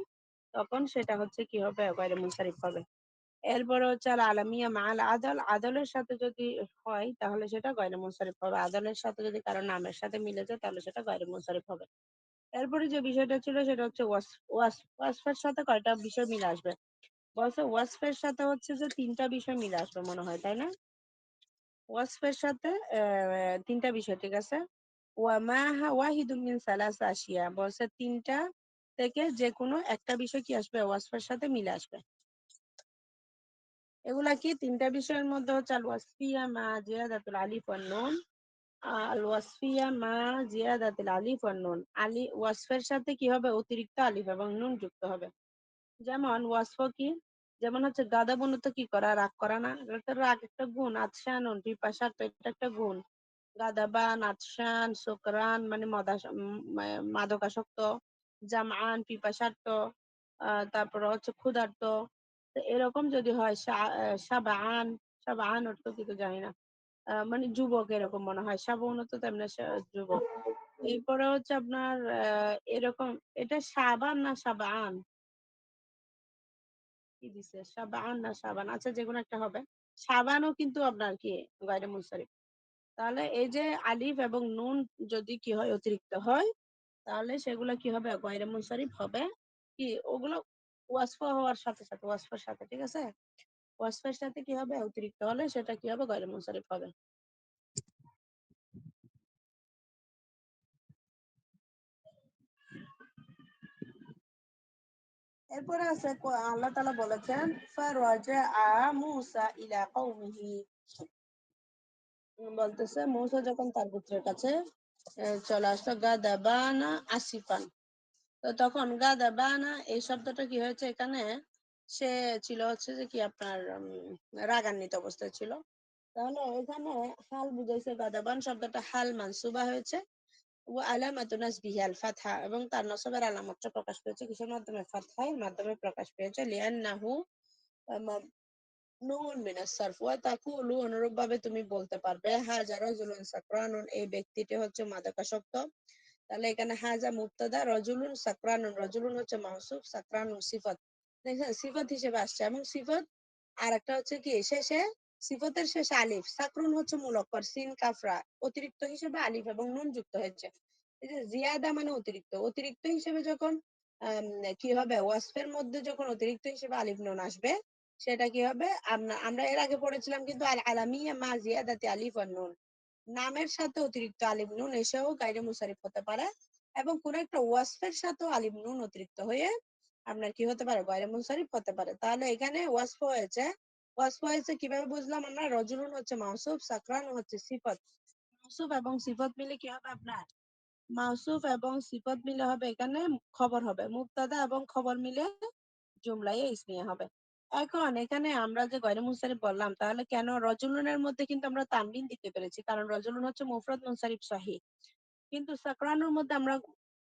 Speaker 1: তখন সেটা হচ্ছে কি হবে, গায়রে মুনসারিফ হবে। এরপরে হচ্ছে আল আলামিয়া মা আল আদল। আদলের সাথে যদি হয় তাহলে সেটা গয়রে মুনসারিফ হবে। আদলের সাথে যদি কারো নামের সাথে মিলে যায় তাহলে সেটা গয়রে মুনসারিফ হবে। এরপরে যে বিষয়টা ছিল সেটা হচ্ছে ওয়াসফের সাথে কয়টা বিষয় মিলে আসবে। বলছে ওয়াসফের সাথে হচ্ছে যে 3টা বিষয় মিলে আসবে মনে হয়, তাই না? ওয়াসফের সাথে 3টা বিষয়, ঠিক আছে। ওয়াহিদুম মিন সালাসা আশিয়া, বলছে 3টা থেকে যে কোনো একটা বিষয় কি আসবে, ওয়াসফের সাথে মিলে আসবে। এগুলা কি 3টা বিষয়ের মধ্যে হচ্ছে আল ওয়াসফিয়া মা জিয়াদাতুল আলিফ ওয়ান নুন। আল ওয়াসফিয়া মা জিয়াদাতুল আলিফ ওয়ান নুন, আলি ওয়াসফের সাথে কি হবে, অতিরিক্ত আলিফ এবং নুন যুক্ত হবে। যেমন ওয়াসফ কি, যেমন হচ্ছে গাদা বনত কি করা, রাগ করা না, এটা তো রাগ একটা গুণ। আতশানুন পিপাসা, তো এটা একটা গুণ। গাদাবান, আতশান, সুকরান মানে মাদকাসক্ত। জামআন পিপাসার্থ, তারপর হচ্ছে ক্ষুধার্ত। তো এরকম যদি হয় সাবান, সাবান অর্থ কি তো জানি না, মানে যুবক এরকম মনে হয়, সাবান তো তেমনি যুবক। এরপরে হচ্ছে আপনার এরকম, এটা সাবান না সাবান, কি দিছে, সাবান না সাবান, আচ্ছা যেকোনো একটা হবে। সাবানও কিন্তু আপনার কি গায়রে মুনসারিফ। তাহলে এই যে আলিফ এবং নুন যদি কি হয়, অতিরিক্ত হয়, তাহলে সেগুলো কি হবে, গায়রে মুনসারিফ হবে। কি ওগুলো ওয়াসফ হওয়ার সাথে সাথে, ওয়াসফের সাথে, ঠিক আছে। ওয়াসফের সাথে কি হবে, অতিরিক্ত হলে সেটা কি হবে, গায়রে মুনসারিফ হবে। এরপরে আছে আল্লাহ তাআলা বলেছেন ফারাজা মূসা ইলা কওমিহি। বলতেছে মূসা যখন তার পুত্রের কাছে চলে আসলো, গাদাবানা আসিফান। তো তখন গাদাবানা এই শব্দটা কি হয়েছে এখানে, সে ছিল হচ্ছে যে কি আপনার রাগান্বিত অবস্থায় ছিল। তাহলে এখানে হাল বুঝাইছে, গাদাবান শব্দটা হাল মানসুবা হয়েছে। ও আলামাতু নাসবিহি আল ফাতহা, এবং তার নসবের আলামতটা প্রকাশ পেয়েছে কিসের মাধ্যমে, ফাতহার মাধ্যমে প্রকাশ পেয়েছে। লিআন্নাহু নুন মিনাস সারফ। ওয়া তাকুলু, অনুরূপ ভাবে তুমি বলতে পারবে, হাজা রাজুলুন সাকরানুন, এই ব্যক্তিটি হচ্ছে মাদকাসক্ত। তাহলে এখানে হাজা মুবতাদা, রাজুলুন সাকরানুন, রাজুলুন হচ্ছে মাউসুফ, সাকরানুন সিফাত। দেখেন সিফাত হিসেবে আসছে, এবং সিফাত আর একটা হচ্ছে কি শেষে, সিফাতের শেষে আলিফ, সাকরুন হচ্ছে মূল অক্ষর সিন কাফরা, অতিরিক্ত হিসেবে আলিফ এবং নুন যুক্ত হয়েছে। এই যে জিয়াদা মানে অতিরিক্ত, অতিরিক্ত হিসেবে যখন কি হবে, ওয়াসফের মধ্যে যখন অতিরিক্ত হিসেবে আলিফ নুন আসবে, সেটা কি হবে, আমরা এর আগে পড়েছিলাম কিন্তু আল আলামিয়া মা জিয়াদাতি আলিফ ওয়ান নুন, নামের সাথে অতিরিক্ত আলিফ নুন এসেও গায়রে মুনসারিফ হতে পারে, এবং কোন একটা ওয়াসফের সাথেও আলিফ নুন অতিরিক্ত হয়ে আপনার কি হতে পারে, গায়রে মুনসারিফ হতে পারে। তাহলে এখানে ওয়াসফ হয়েছে। ওয়াসফ হয়েছে কিভাবে বুঝলাম আমরা, রজুলুন হচ্ছে মাউসুফ, সাকরান হচ্ছে সিফত। মাউসুফ এবং সিফত মিলে কি হবে আপনার, মাউসুফ এবং সিফত মিলে হবে এখানে খবর হবে, মুবতাদা এবং খবর মিলে জুমলায়ে ইসমিয়া হবে। এখন এখানে আমরা যে গয়রে মুনসারিফ বললাম, তাহলে কেন রজুলুনের মধ্যে কিন্তু আমরা তানবিন দিতে পেরেছি, কারণ রজুলুন হচ্ছে মুফরদ মুনসারিফ সহিহ। কিন্তু সাকরানুর মধ্যে আমরা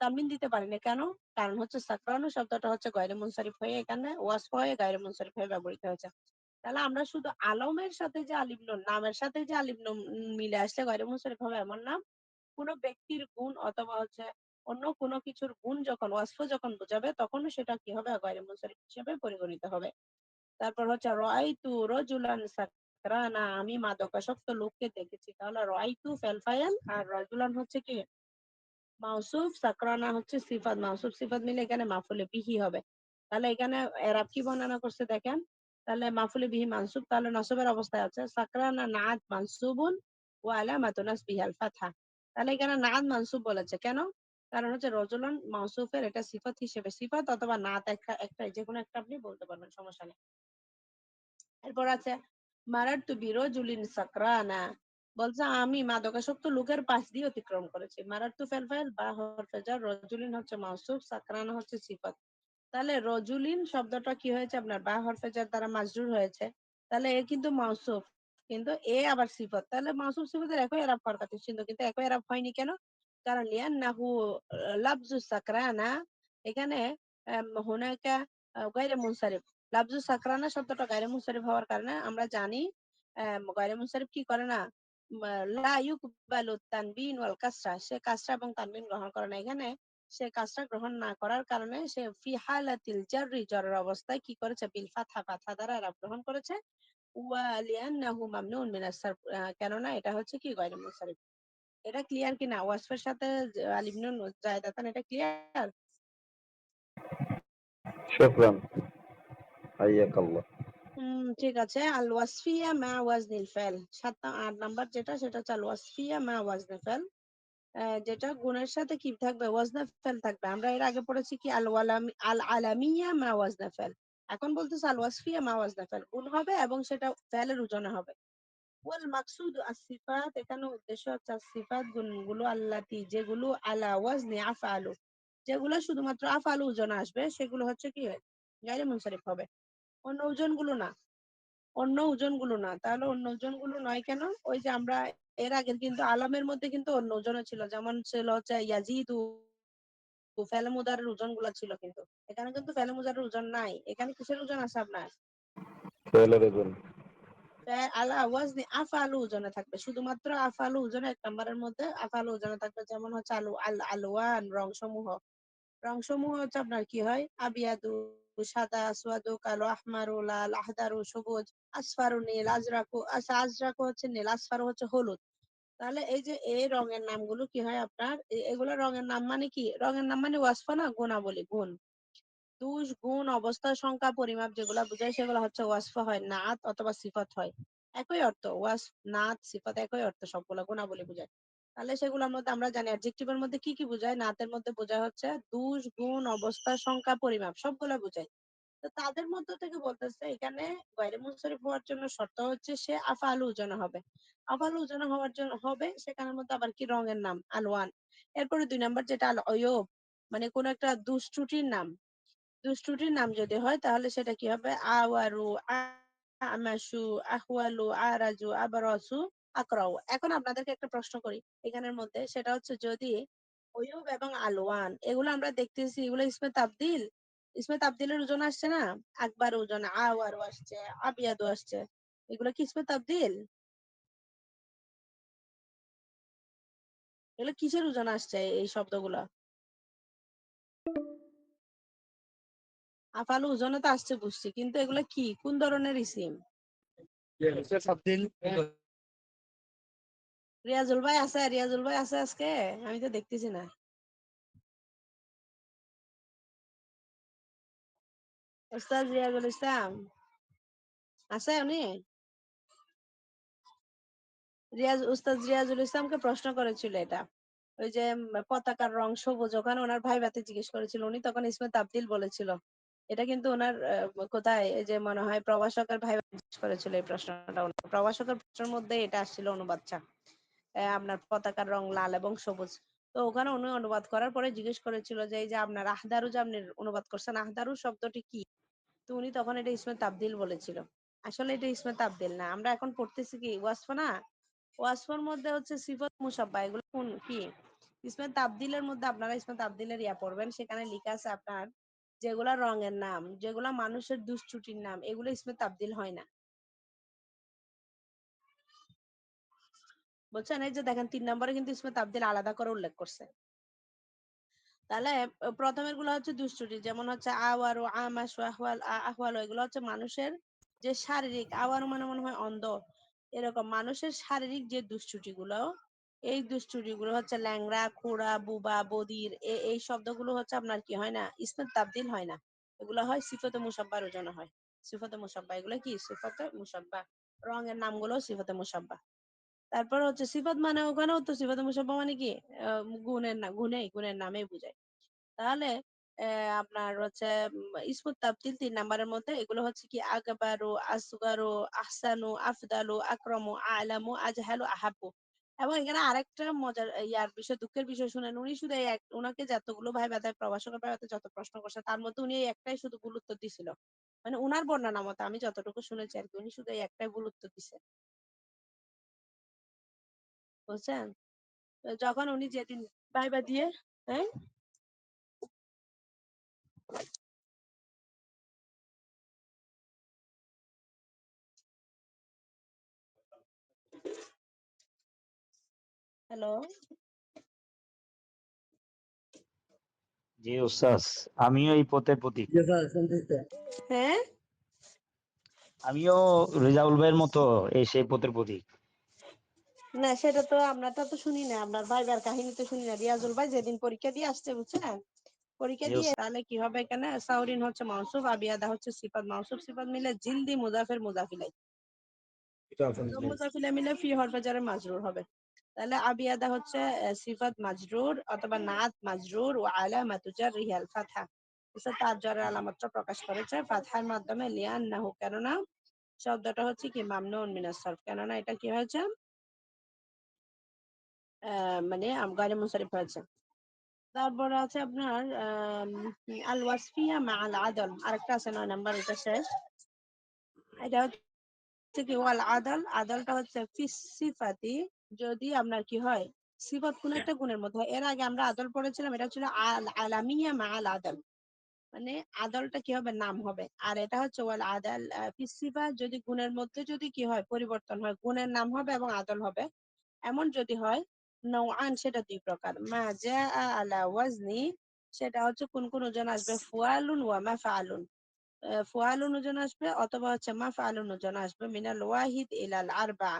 Speaker 1: তানবিন দিতে পারি না কেন? কারণ হচ্ছে সাকরানু শব্দটা হচ্ছে গয়রে মুনসারিফ হয়ে এখানে ওয়াসফ হয়ে গায়রে মুনসারিফ হয়ে ব্যবহৃত হয়েছে। তাহলে আমরা শুধু আলমের সাথে যে আলিফ নুন, নামের সাথে যে আলিফ নুন মিলে আসলে গয়রে মুনসারিফ হবে এমন না। কোনো ব্যক্তির গুণ অথবা হচ্ছে অন্য কোনো কিছুর গুণ যখন ওয়াসফ যখন বোঝাবে তখনও সেটা কি হবে? গয়রে মুনসারিফ হিসেবে পরিগণিত হবে। তারপর হচ্ছে রাআইতু রাজুলান সাকরানা, আমি মাদকাসক্ত লোককে দেখেছি। তাহলে রাআইতু ফেল ফাইল আর রাজুলান হচ্ছে কি মাউসুফ, সাকরানা হচ্ছে সিফাত, মাউসুফ সিফাত মিলে এখানে মাফুলে বিহি হবে। তাহলে এখানে এরাব কি বর্ণনা করছে দেখেন। তাহলে মাফুলে বিহি মানসুব, তাহলে নসবের অবস্থায় আছে সাকরানা নাআত মানসুবুন ওয়া আলামাতু নাসবিহি আল ফাতহা। তাহলে এখানে নাআত মানসুব বলেছে কেন? কারণ হচ্ছে রজুলান মাউসুফের এটা সিফাত হিসেবে, সিফাত অথবা নাআত একটা যে কোনো একটা আপনি বলতে পারবেন, সমস্যা নেই। এরপর আছে মারারতু বিরজুলিন সাকরানা, বলছে আমি মাদকাসক্ত লোকের পাশ দিয়ে অতিক্রম করেছি। মারারতু ফেল ফাইল বা হরফে জার, রজুলিন হচ্ছে মাউসুফ, সাকরানা হচ্ছে সিফাত। তাহলে রজুলিন শব্দটা কি হয়েছে আপনার বা হরফে জার দ্বারা মাজরুর হয়েছে। তাহলে এ কিন্তু মাউসুফ, কিন্তু এ আবার সিফাত। তাহলে মাউসুফ সিফাতের একই এরাব হওয়ার কথা ছিল, কিন্তু একই এরাব হয়নি কেন? কারণ লিআন্নাহু লাফজু সাকরানা, এখানে হুনাকা গায়রে মুনসারিফ। লাফজু সাকরানা শব্দটা গায়রে মুনসারিফ হওয়ার কারণে আমরা জানি গায়রে মুনসারিফ কি করে না, লা ইউকবালু তানবিন ওয়াল কাসরা, সে কাসরা এবং তানবিন গ্রহণ করে না। এখানে সে কাজটা গ্রহণ না করার কারণে সে ফি হালাতিল জাররি, জরের অবস্থায় কি করেছে? বিল ফাতহা, ফাতহা দ্বারা এরাব গ্রহণ করেছে। ওয়া লিআন্নাহু মামনুন মিনাস সারফ, কেননা এটা হচ্ছে কি গায়রে মুনসারিফ। এটা ক্লিয়ার কিনা? ওয়াসফের সাথে আলিফ নুন জায়দাতান, এটা ক্লিয়ার?
Speaker 6: شكرا حياك الله
Speaker 1: ঠিক আছে। আল ওয়াসফিয়া মা ওয়াজনিল ফাইল, 8 নাম্বার যেটা, সেটা হচ্ছে আল ওয়াসফিয়া মা ওয়াজনিল ফাইল। যেটা গুণের সাথে কি থাকবে? ওয়াজনা ফেল থাকবে। আমরা এর আগে পড়েছি কি আল আলামিয়া মা ওয়াজনা ফেল। এখন বলতেছে আল ওয়াসফিয়া মা ওয়াজনা ফেল, গুণ হবে এবং সেটা ফেলের ওজনে হবে। ওয়াল মাকসুদ আসিফাত, এখানে উদ্দেশ্য হচ্ছে সিফাত গুণগুলো আল্লাতি, যেগুলো আলা ওয়াজনি আফআলু, যেগুলো শুধুমাত্র আফআলু ওজনে আসবে সেগুলো হচ্ছে কি গায়রে মুনসারিফ হবে, অন্য ওজনগুলো না। অন্য ওজনগুলো না। তাহলে অন্য ওজনগুলো নয় কেন? ওই যে আমরা এর আগের কিন্তু আলামের মধ্যে কিন্তু অন্য ওজনও ছিল, যেমন ছিল হচ্ছে ইয়াজিদু, ফেলে মুদারের ওজন গুলা ছিল, কিন্তু এখানে কিন্তু ফেলে মুদারের ওজন নাই। এখানে কিসের ওজন আছে আপনার?
Speaker 6: فعل رجل
Speaker 1: আলা ওয়াজনি আফআলু ওজনে থাকবে, শুধুমাত্র আফআলু ওজনে, 1 নম্বরের মধ্যে আফআলু ওজনে থাকবে। যেমন হচ্ছে আলওয়ান, রংসমূহ। রংসমূহ হচ্ছে আপনার কি হয়? আবিয়াদু সাদা, আসওয়াদু কালো, আহমারু লাল, আহদারু সবুজ, আসফারু নীল, আজরাকু আজরাকু হচ্ছে নীল, আসফারু হচ্ছে হলুদ। তাহলে এই যে এই রঙের নামগুলো কি হয় আপনার? এগুলো রঙের নাম মানে কি? রঙের নাম মানে ওয়াসফ না, গুণাবলী, গুণ। দুষ, গুণ, অবস্থা, সংখ্যা, পরিমাপ যেগুলা বোঝায় সেগুলো হচ্ছে ওয়াসফ হয়, নাত অথবা সিফাত হয়। একই অর্থ, ওয়াসফ নাত সিফাত একই অর্থ, সবগুলা গুণাবলী বোঝায়। তাহলে সেগুলোর মধ্যে আমরা জানি অ্যাডজেক্টিভের মধ্যে কি কি বোঝায়। নাতের মধ্যে বোঝায় হচ্ছে দুষ, গুণ, অবস্থা, সংখ্যা, পরিমাপ, সবগুলা বোঝায়। তো তাদের মধ্য থেকে বলতেছে এখানে গায়রে মুনসারিফ হওয়ার জন্য শর্ত হচ্ছে সে আফআলু ওজনে হবে। আফআলু ওজনে হওয়ার জন্য হবে সেখানের মধ্যে আবার কি? রঙের নাম আলওয়ান। এরপরে 2 নাম্বার যেটা আল অয়ুব, মানে কোন একটা দুষ্ত্রুটির নাম। দুষ্টুটির নাম যদি হয় তাহলে সেটা কি হবে? আওয়ারু, আমাশু, আহওয়ালু, আরাজু, আবারসু, আকরাউ। এখন আপনাদেরকে একটা প্রশ্ন করি এখানের মধ্যে, সেটা হচ্ছে যদি অয়ুব এবং আলওয়ান এগুলো আমরা দেখতেছি, এগুলো ইসমে তাবদিল, ইসমে তাবদিলের ওজন আসছে না? আকবার ওজন, আওয়ারু আসছে, আবিয়াদু আসছে, এগুলো কি ইসমে তাবদিল? এগুলো কিসের ওজন আসছে এই শব্দগুলা? আফালু ওজনে তো আসছে বুঝছি, কিন্তু এগুলো কি, কোন ধরনের ইসিম?
Speaker 2: تفضل
Speaker 1: রিয়াজুল ভাই আছে? রিয়াজুল ভাই আছে আজকে? আমি তো দেখতেছি না। ওস্তাদ রিয়াজুল ইসলাম আছে উনি? উস্তাদ রিয়াজুল ইসলামকে প্রশ্ন করেছিল এটা, ওই যে পতাকার রং সবুজ, ওখানে ওনার ভাই ভাতে জিজ্ঞেস করেছিল, উনি তখন ইসমে তাবদিল বলেছিল। এটা কিন্তু ওনার কোথায়, এই যে মনে হয় প্রভাষকের ভাই জিজ্ঞেস করেছিল এই প্রশ্নটা, প্রভাষকের প্রশ্নের মধ্যে এটা আসছিল অনুবাদটা। আপনার পতাকার রং লাল এবং সবুজ। তো ওখানে উনি অনুবাদ করার পরে জিজ্ঞেস করেছিল যে এই যে আপনার আহদারু, যে আপনি অনুবাদ করছেন, আহদারু শব্দটি কি? তো উনি তখন এটা ইসমে তাবদিল বলেছিল। আসলে এটা ইসমে তাবদিল না। আমরা এখন পড়তেছি কি ওয়াসফ না? ওয়াসফের মধ্যে হচ্ছে সিফাত মুসাব্বা, এগুলো কোন কি? ইসমে তাবদিলের মধ্যে আপনারা ইসমে তাবদিলের ইয়া পড়বেন, সেখানে লেখা আছে আপনার যেগুলা রঙের নাম, যেগুলা মানুষের দুশ্চুটির নাম, এগুলো ইসমে তাবদিল হয় না। বুঝছেন? এই যে দেখেন 3 নম্বরে কিন্তু ইসমে তাবদিল আলাদা করে উল্লেখ করছে। তাহলে প্রথমের গুলো হচ্ছে দুশ্চুটি, যেমন হচ্ছে আওয়ারু, আমাশু, আহওয়াল, আহওয়াল, এগুলো হচ্ছে মানুষের যে শারীরিক, আওয়ারু মানে মনে হয় অন্ধ, এরকম মানুষের শারীরিক যে দুশ্চুটি গুলো, এই দুশ্চুটি গুলো হচ্ছে ল্যাংড়া, খুড়া, বুবা, বদির, এই শব্দগুলো হচ্ছে আপনার কি হয় না, ইসমে তাবদিল হয় না। এগুলো হয় সিফাতে মুসাব্বার ওজনে হয়। সিফাতে মুসাব্বা, এগুলো কি সিফাতে মুসাব্বা। রঙের নামগুলো সিফাতে মুসাব্বা। তারপর হচ্ছে সিফাত মানে ওখানেও তো সিফাতে মুসাব্বা মানে কি গুণের না, গুণের নামে বোঝায়। তাহলে আপনার হচ্ছে ইসমুত তাবদিল 3 নাম্বারের মধ্যে এগুলো হচ্ছে কি আকবারু, আসগারু, আহসানু, আফদালু, আকরামু, আ'লামু, আজহালু, আহাব্বু। এবং এখানে আরেকটা মজার ইয়ার বিষয়, দুঃখের বিষয় শুনেন, উনি শুধু উনাকে যতগুলো ভাই বেদায় প্রভাষকের ভাই যত প্রশ্ন করছে তার মধ্যে উনি এই একটাই শুধু ভুল উত্তর দিছিল। মানে উনার বর্ণনা মতে আমি যতটুকু শুনেছি আর কি, উনি শুধু এই একটাই ভুল উত্তর দিছে। বুঝছেন? তো যখন উনি যেদিন ভাইবা দিয়ে, হ্যাঁ, হ্যালো,
Speaker 5: জি উস্তাদ, আমিও এই পথের প্রতীক।
Speaker 2: জি স্যার শুনতেছি।
Speaker 1: হ্যাঁ,
Speaker 5: আমিও রেজাউল ভাইয়ের মতো এই সেই পথের প্রতীক।
Speaker 1: না সেটা তো আমরা তো শুনি না, আপনার ভাইবার কাহিনী তো শুনি না। রিয়াজুল ভাই যেদিন পরীক্ষা দিয়ে আসছে, বুঝছেন, পরীক্ষা
Speaker 5: জি
Speaker 1: দিয়ে
Speaker 5: উস্তাদ।
Speaker 1: তাহলে কি হবে, এখানে সাউরিন হচ্ছে মাউসুফ, আবিয়াদা হচ্ছে সিফাত, মাউসুফ সিফাত মিলে জিলদি মুজাফের মুজাফিলাই, তো মুজাফিলা মিলে ফি হরফে জারে মাজরুর হবে। তাহলে আবিয়াদা হচ্ছে সিফাত মাজরুর অথবা নাত মাজরুর ও আলামাতু জাররিহি আল ফাতহা, তার জারের আলামতটা প্রকাশ করেছে ফাতহার মাধ্যমে, লিআন্নাহু, কেননা শব্দটা হচ্ছে কি মামনুন মিনাস সরফ, কেননা এটা কি হয়েছে মানে গায়রে মুনসারিফ হয়েছে। তারপরে আছে আপনার আল ওয়াসফিয়া মা আল আদল, আরেকটা আছে 9 নাম্বার, এটা শেষ। এটা হচ্ছে কি ওয়াল আদল, আদলটা হচ্ছে ফি সিফাতি, যদি আপনার কি হয় সিফাত কোন একটা গুণের মধ্যে হয়। এর আগে আমরা আদল পড়েছিলাম, এটা ছিল আল আলামিয়া মা আল আদল, মানে আদলটা কি হবে, নাম হবে। আর এটা হচ্ছে ওয়াল আদাল ফি সিফা, যদি গুণের মধ্যে যদি কি হয় পরিবর্তন হয়, গুণের নাম হবে এবং আদল হবে। এমন যদি হয় নওয়ান, সেটা 2 প্রকার। মা জা আলা ওয়াজনি, সেটা হচ্ছে কোন কোন ওজন আসবে ফুয়ালুন ওয়া মাফআলুন, ফুয়ালুন ওজন আসবে অথবা হচ্ছে মাফআলুন ওজন আসবে মিনাল ওয়াহিদ ইলাল আরবা,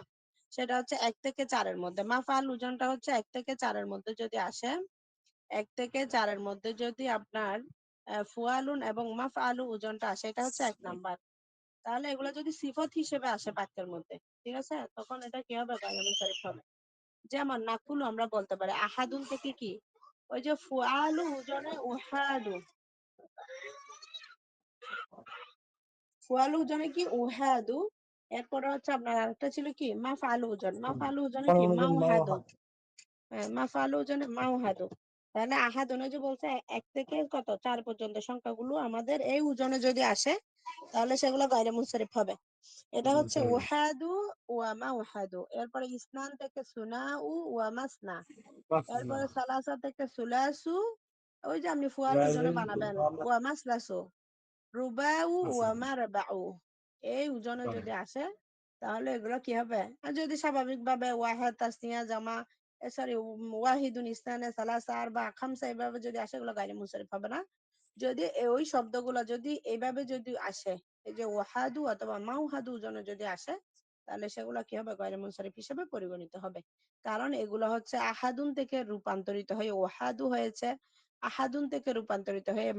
Speaker 1: সেটা হচ্ছে 1 থেকে 4 এর মধ্যে। মাফআল ওজনটা হচ্ছে 1 থেকে 4 এর মধ্যে যদি আসে, 1 থেকে 4 এর মধ্যে যদি আপনার ফুয়ালুন এবং মাফআলু ওজনটা আসে, এটা হচ্ছে 1 নাম্বার। তাহলে এগুলো যদি সিফত হিসেবে আসে বাক্যের মধ্যে, ঠিক আছে, তখন এটা কি হবে, গায়রে মুনসারিফ হবে। যেমন নাকুলু আমরা বলতে পারি, আহাদুন থেকে কি ওই যে ফুআলু ওজনে উহাদু, ফুআলু ওজনে কি উহাদু। এরপরে হচ্ছে আপনার আরেকটা ছিল কি মাফআলু ওজন, মাফআলু ওজনে কি মাউহাদু, হ্যাঁ, মাফআলু ওজনে মাউহাদু। তাহলে আহাদুনে যে বলছে 1 থেকে কত 4 পর্যন্ত সংখ্যাগুলো আমাদের এই ওজনে যদি আসে, তাহলে সেগুলো গায়রে মুনসারিফ হবে। এটা হচ্ছে উহাদু ওয়া মাউহাদু। এরপরে ইসনান থেকে সুনাউ ওয়া মাসনা। এরপরে সালাসা থেকে সুলাসু, ওই যে আপনি ফুয়ালুর জন্য বানাবেন ওয়া মাসলাসু, রুবাউ ওয়া মারবাউ, এই ওজনে যদি আসে তাহলে এগুলো কি হবে। আর যদি স্বাভাবিকভাবে ওয়াহিদ, তাসনিয়া, জামা, সরি ওয়াহিদুন, ইসনানে, সালাসা, আরবা, খামসা, এভাবে যদি আসে এগুলো গায়রে মুনসারিফ হবে না। যদি ওই শব্দগুলো যদি এইভাবে যদি আসে, এই যে ওয়াহাদু অথবা মাউহাদু ওজনে যদি আসে, তাহলে সেগুলো কি হবে, গায়রে মুনসারিফ হিসেবে পরিগণিত হবে। কারণ এগুলো হচ্ছে আহাদুন থেকে রূপান্তরিত হয়ে ওয়াহাদু হয়েছে, আহাদুন থেকে রূপান্তরিত হয়ে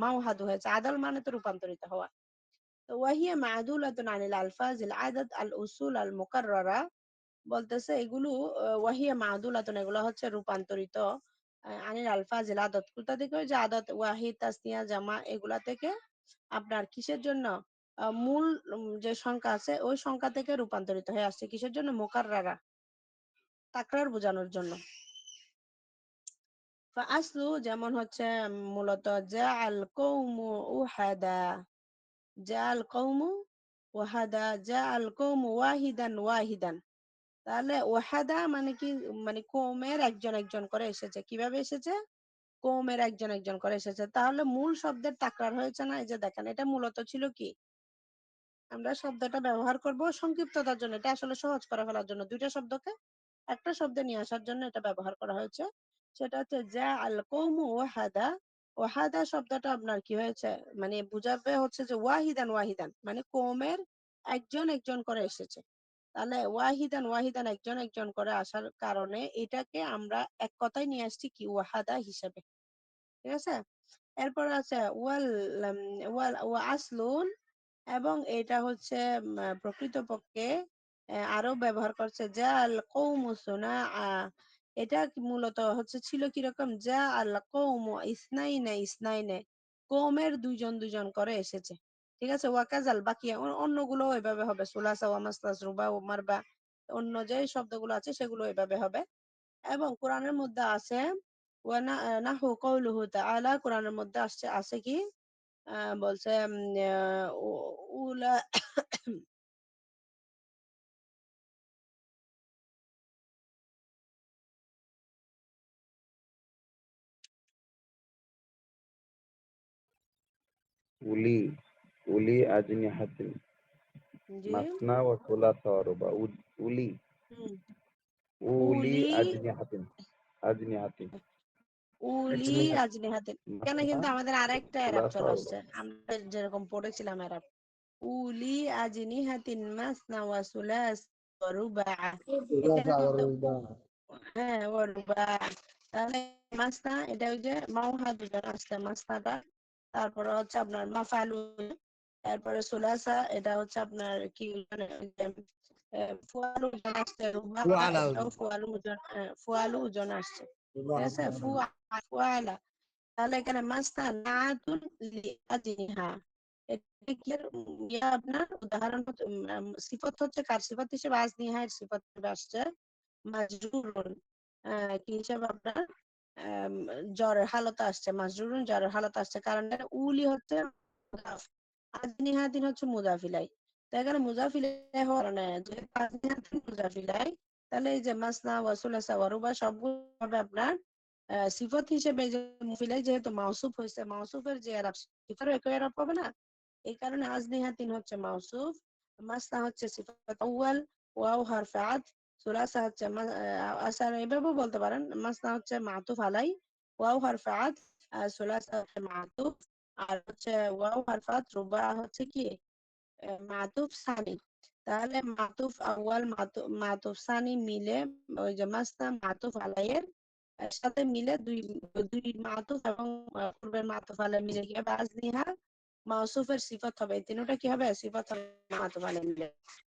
Speaker 1: মাউহাদু হয়েছে। আদল মানে তো রূপান্তরিত হওয়া। তো ওয়াহিয়া মাদুলাতুন আনিল আলফাজিল আদাদ আল উসুল আল মুকাররারা, বলতেছে এগুলো ওয়াহিয়া মাদুলাতুন, এগুলো হচ্ছে রূপান্তরিত আনিল আলফাজিল আদত, কোথা থেকে, ওই যে আদত, ওয়াহিদ, তাসনিয়া, জামা, এগুলা থেকে আপনার কিসের জন্য মূল যে সংখ্যা আছে ওই সংখ্যা থেকে রূপান্তরিত হয়ে আসছে, কিসের জন্য, মুকাররারা, তাকরার বোঝানোর জন্য। আসলু যেমন হচ্ছে মূলত জা আল কৌমু উহাদা, জা আল কৌমু ওয়াহাদা, জা আল কৌমু ওয়াহিদান ওয়াহিদান। তাহলে ওয়াহাদা মানে কি, মানে কওমের একজন একজন করে এসেছে। কিভাবে এসেছে? কওমের একজন একজন করে এসেছে। তাহলে মূল শব্দের তাকরার হয়েছে না? এই যে দেখেন, এটা মূলত ছিল কি, আমরা শব্দটা ব্যবহার করব সংক্ষিপ্ততার জন্য, এটা আসলে সহজ করে ফেলার জন্য, দুইটা শব্দকে একটা শব্দে নিয়ে আসার জন্য এটা ব্যবহার করা হয়েছে। সেটা হচ্ছে যা আল কৌমু ওয়াহাদা। ওয়াহাদা শব্দটা আপনার কি হয়েছে, মানে বুঝাবে হচ্ছে যে ওয়াহিদান ওয়াহিদান, মানে কৌমের একজন একজন করে এসেছে। তাহলে ওয়াহিদান ওয়াহিদান একজন একজন করে আসার কারণে এটাকে আমরা এক কথায় নিয়ে আসছি কি, ওয়াহাদা হিসেবে। ঠিক আছে? এরপর আছে ওয়াল ওয়াল ওয়া আসলুন, এবং এটা হচ্ছে প্রকৃতপক্ষে আরো ব্যবহার করছে যা আল কৌমু সুনাআ। এটা মূলত হচ্ছে ছিল কিরকম, যা আল কৌমু ইসনাইনে ইসনাইনে, কৌমের দুইজন দুইজন করে এসেছে। ঠিক আছে? ওয়াকাজাল বাকি অন্যগুলো এভাবে হবে, সুলাসা ওয়া মাসলাস রুবা ও মারবা, অন্য যে শব্দগুলো আছে সেগুলো এভাবে হবে। এবং কোরআনের মধ্যে আছে ওয়া নাহু কওলুহু তাআলা, কোরআনের মধ্যে আছে কি, বলছে উলা
Speaker 6: উলি উলি আজনিহাতিন
Speaker 1: জি,
Speaker 6: মাসনা ওয়া সুলাসা ওয়া রুবা। উলি
Speaker 1: হুম,
Speaker 6: উলি
Speaker 1: উলি
Speaker 6: আজনিহাতিন
Speaker 1: উলি আজনিহাতিন। এখানে
Speaker 6: মাসনা
Speaker 1: কিন্তু আমাদের আরেকটা এরাব
Speaker 6: সুলাসা
Speaker 1: চলে
Speaker 6: ওয়া রুবা।
Speaker 1: আসছে, আমরা যেরকম পড়েছিলাম এরাব, উলি আজনিহাতিন মাসনা ওয়া সুলাস ওয়া রুবা। এখানে কিন্তু হ্যাঁ ওয়া রুবা। তাহলে মাসনা এটা ওই যে মাওহা দুজন আসছে মাসনাটা, তারপরে হচ্ছে আপনার মাফালু, তারপরে সুলাসা এটা হচ্ছে আপনার কি মানে ওই যে, ফুয়ালু ওজন আসছে, রুবা এটাও ফুয়ালু ওজন, ফুয়ালু ওজন আসছে। ঠিক আছে? ফুয়ালা। তাহলে এখানে মাসনা নাতুন লিআজনিহা, এটা কি আপনার উদাহরণ হচ্ছে, সিফত হচ্ছে কার সিফত হিসেবে, আজনিহা এর সিফত হিসেবে আসছে মাজরুরুন, কি হিসেবে আপনার আম, জ্বরের হালত আসছে, মাজরুরুন জ্বরের হালত আসছে, কারণ এর উলি হচ্ছে মুদাফ, আজনিহাতিন হচ্ছে মুজাফিলাই। তো এখানে মুজাফিলাই হওয়ার কারণে যদি আজনিহাতিন মুজাফিলাই, তাহলে এই যে মাসনা ওয়া সুলাসা ওয়া রুবা সবগুলো হবে আপনার সিফত হিসেবে, যে মুফিলাই যেহেতু মাউসুফ হয়েছে, মাউসুফের যে এরাব সিফারও একই এরাব হবে না, এই কারণে আজনিহাতিন হচ্ছে মাউসুফ, মাসনা হচ্ছে সিফাত আউয়াল, ওয়াও হরফে আত, সুলাসা হচ্ছে আসার এভাবেও বলতে পারেন, মাসনা হচ্ছে মাতুফ আলাই, ওয়াও হরফে আত, আর সুলাসা হচ্ছে মাতুফ, আর হচ্ছে ওয়াও হরফে আত, রুবা হচ্ছে কি মাতুফ সানি। তাহলে মাতুফ আউয়াল মাতুফ সানি মিলে ওই যে মাসনা মাতুফ আলাইয়ের সাথে মিলে দুই দুই মাতুফ এবং পূর্বের মাতুফ আলাই মিলে কি হবে, আজনিহা মাউসুফের সিফত হবে, এই তিনটা কি হবে, সিফত হবে মাতুফ আলাই মিলে।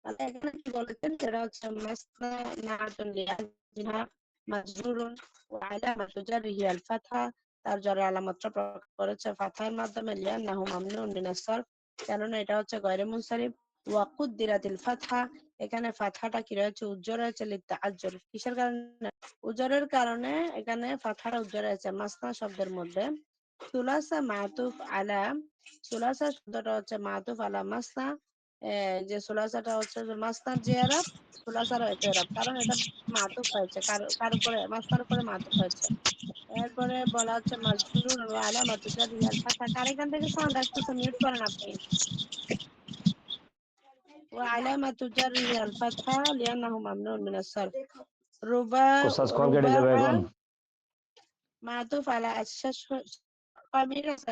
Speaker 1: তাহলে এখানে কি বলেছেন, সেটা হচ্ছে মাসনা নাআতুন লিআজনিহা মাজরুরুন ওয়া আলামাতু জাররিহি আল ফাতহা, তার জরের আলামতটা প্রকাশ করেছে ফাতহার মাধ্যমে, লিআন্নাহু মামনুউন মিনাস সারফ, কেননা এটা হচ্ছে গয়রে মুনসারিফ, ওয়া কুদ্দিরাতিল ফাতহা, এখানে ফাতহাটা কি রয়েছে, উজ্জ্বল রয়েছে, লিতাআজ্জুর, কিসের কারণে, উজ্জ্বলের কারণে এখানে ফাতহাটা উজ্জ্বল রয়েছে মাসনা শব্দের মধ্যে। সুলাসা মাতুফ আলা, সুলাসা শব্দটা হচ্ছে মাতুফ আলা মাসনা, যে সুলাসাটা হচ্ছে যে মাসনার যে এরাব, সুলাসারও একই এরাব, কারণ এটা মাতুফ হয়েছে কার কার উপরে, মাসনার উপরে মাতুফ হয়েছে। এরপরে বলা হচ্ছে মাজরুর ওয়া আলামাতু জাররিহি আল ফাতহা, কার এখান থেকে সাউন্ড আসতেছে, মিউট করেন আপনি। وعلامة جره الفتحة لأنه ممنوع من الصرف. ربا
Speaker 5: কোসাস কল কেটে যাবে
Speaker 1: ربما
Speaker 5: এখন।
Speaker 1: معطوف على قميص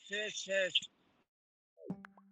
Speaker 2: শেষ শেষ